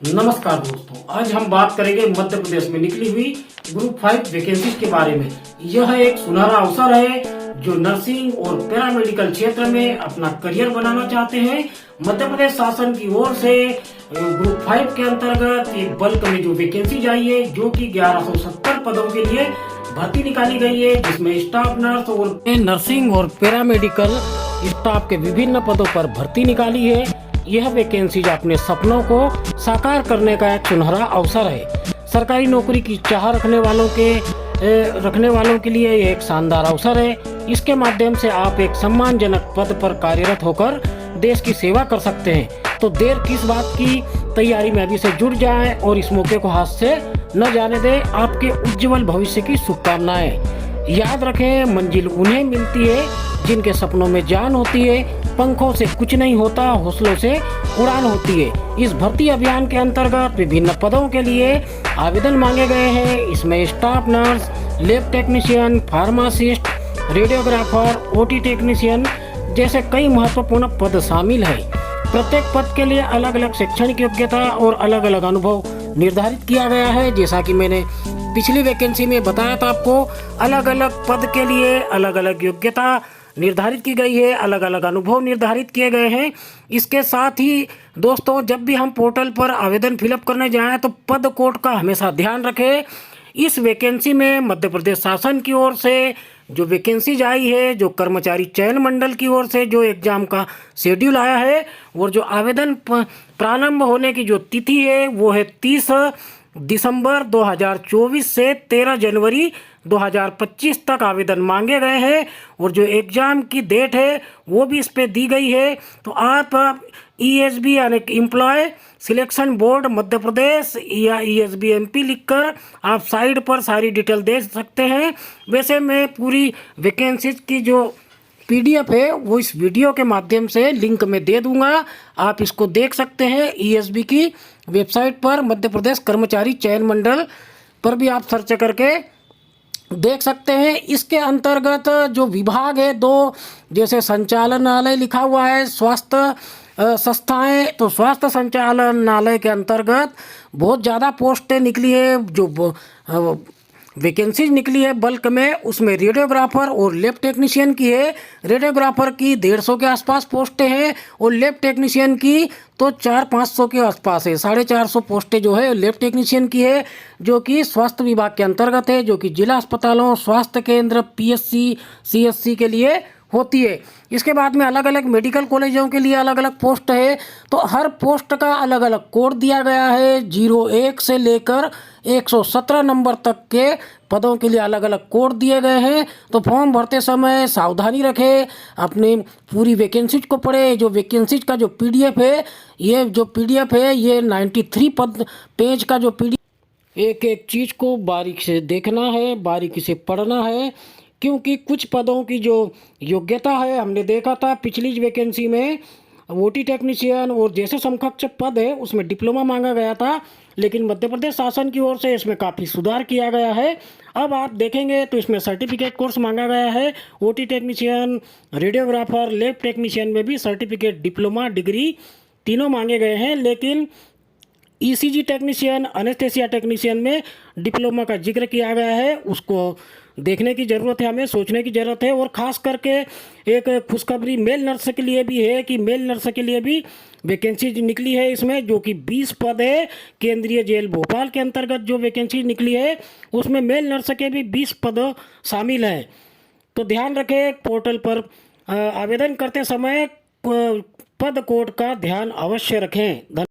नमस्कार दोस्तों, आज हम बात करेंगे मध्य प्रदेश में निकली हुई ग्रुप 5 वैकेंसीज के बारे में। यह एक सुनहरा अवसर है जो नर्सिंग और पैरामेडिकल क्षेत्र में अपना करियर बनाना चाहते हैं। मध्य प्रदेश शासन की ओर से ग्रुप 5 के अंतर्गत एक बल्क में जो वैकेंसी आई है, जो कि 1170 पदों के लिए भर्ती निकाली गई है, जिसमें स्टाफ नर्स और नर्सिंग और पैरामेडिकल स्टाफ के विभिन्न पदों पर भर्ती निकाली है। यह वैकेंसी अपने सपनों को साकार करने का एक सुनहरा अवसर है। सरकारी नौकरी की चाह रखने वालों के लिए यह एक शानदार अवसर है। इसके माध्यम से आप एक सम्मानजनक पद पर कार्यरत होकर देश की सेवा कर सकते हैं। तो देर किस बात की, तैयारी में अभी से जुट जाएं और इस मौके को हाथ से न जाने दें। आपके उज्जवल भविष्य की शुभकामनाएं। याद रखें, मंजिल उन्हें मिलती है जिनके सपनों में जान होती है। पंखों से कुछ नहीं होता, हौसलों से उड़ान होती है। इस भर्ती अभियान के अंतर्गत विभिन्न पदों के लिए आवेदन मांगे गए हैं। इसमें staff nurse, lab technician, pharmacist, radiographer, OT technician जैसे कई महत्वपूर्ण पद शामिल हैं। प्रत्येक पद के लिए अलग अलग शैक्षणिक योग्यता और अलग अलग अनुभव निर्धारित किया गया है। जैसा कि मैंने पिछली वैकेंसी में बताया था आपको, अलग अलग पद के लिए अलग अलग योग्यता निर्धारित की गई है, अलग अलग अनुभव निर्धारित किए गए हैं। इसके साथ ही दोस्तों, जब भी हम पोर्टल पर आवेदन फिलअप करने जाएं तो पद कोड का हमेशा ध्यान रखें। इस वैकेंसी में मध्य प्रदेश शासन की ओर से जो वैकेंसी आई है, जो कर्मचारी चयन मंडल की ओर से जो एग्जाम का शेड्यूल आया है और जो आवेदन प्रारंभ होने की जो तिथि है वो है 30 दिसंबर 2024 से 13 जनवरी 2025 तक आवेदन मांगे गए हैं। और जो एग्ज़ाम की डेट है वो भी इस पे दी गई है। तो आप ESB यानी employ selection board Madhya Pradesh या ESB MP लिखकर आप साइड पर सारी डिटेल दे सकते हैं। वैसे मैं पूरी वैकेंसीज की जो PDF है वो इस वीडियो के माध्यम से लिंक में दे दूंगा, आप इसको देख सकते हैं। ESB की वेबसाइट पर मध्य प्रदेश कर्मचारी चयन मंडल पर भी आप सर्च करके देख सकते हैं। इसके अंतर्गत जो विभाग है दो, जैसे संचालनालय लिखा हुआ है, स्वास्थ्य संस्थाएं, तो स्वास्थ्य संचालनालय के अंतर्गत बहुत ज़्यादा पोस्टें निकली है। जो वैकेंसीज निकली है बल्क में, उसमें रेडियोग्राफर और लैब टेक्नीशियन की है। रेडियोग्राफर की 150 के आसपास पोस्टें हैं और लैब टेक्नीशियन की तो 400-500 के आसपास है। 450 पोस्टें जो है लैब टेक्नीशियन की है, जो कि स्वास्थ्य विभाग के अंतर्गत है, जो कि जिला अस्पतालों, स्वास्थ्य केंद्र, PSC, CSC के लिए होती है। इसके बाद में अलग अलग मेडिकल कॉलेजों के लिए अलग अलग पोस्ट है। तो हर पोस्ट का अलग अलग कोड दिया गया है। 01 से लेकर 117 नंबर तक के पदों के लिए अलग अलग कोड दिए गए हैं। तो फॉर्म भरते समय सावधानी रखें, अपने पूरी वैकेंसीज को पढ़े। जो वैकेंसीज का जो PDF है, ये जो PDF है ये 93 पेज का जो PDF, एक एक चीज़ को बारीक से देखना है, बारीकी से पढ़ना है, क्योंकि कुछ पदों की जो योग्यता है हमने देखा था पिछली वैकेंसी में OT टेक्नीशियन और जैसे समकक्ष पद है उसमें डिप्लोमा मांगा गया था, लेकिन मध्य प्रदेश शासन की ओर से इसमें काफ़ी सुधार किया गया है। अब आप देखेंगे तो इसमें सर्टिफिकेट कोर्स मांगा गया है। OT technician, radiographer, lab technician में भी सर्टिफिकेट, डिप्लोमा, डिग्री तीनों मांगे गए हैं। लेकिन ECG टेक्नीशियन, एनेस्थेसिया टेक्नीशियन में डिप्लोमा का जिक्र किया गया है। उसको देखने की ज़रूरत है, हमें सोचने की ज़रूरत है। और ख़ास करके एक खुशखबरी मेल नर्स के लिए भी है कि मेल नर्स के लिए भी वैकेंसी निकली है इसमें, जो कि 20 पद है। केंद्रीय जेल भोपाल के अंतर्गत जो वैकेंसी निकली है उसमें मेल नर्स के भी 20 पद शामिल हैं। तो ध्यान रखें, पोर्टल पर आवेदन करते समय पद कोड का ध्यान अवश्य रखें।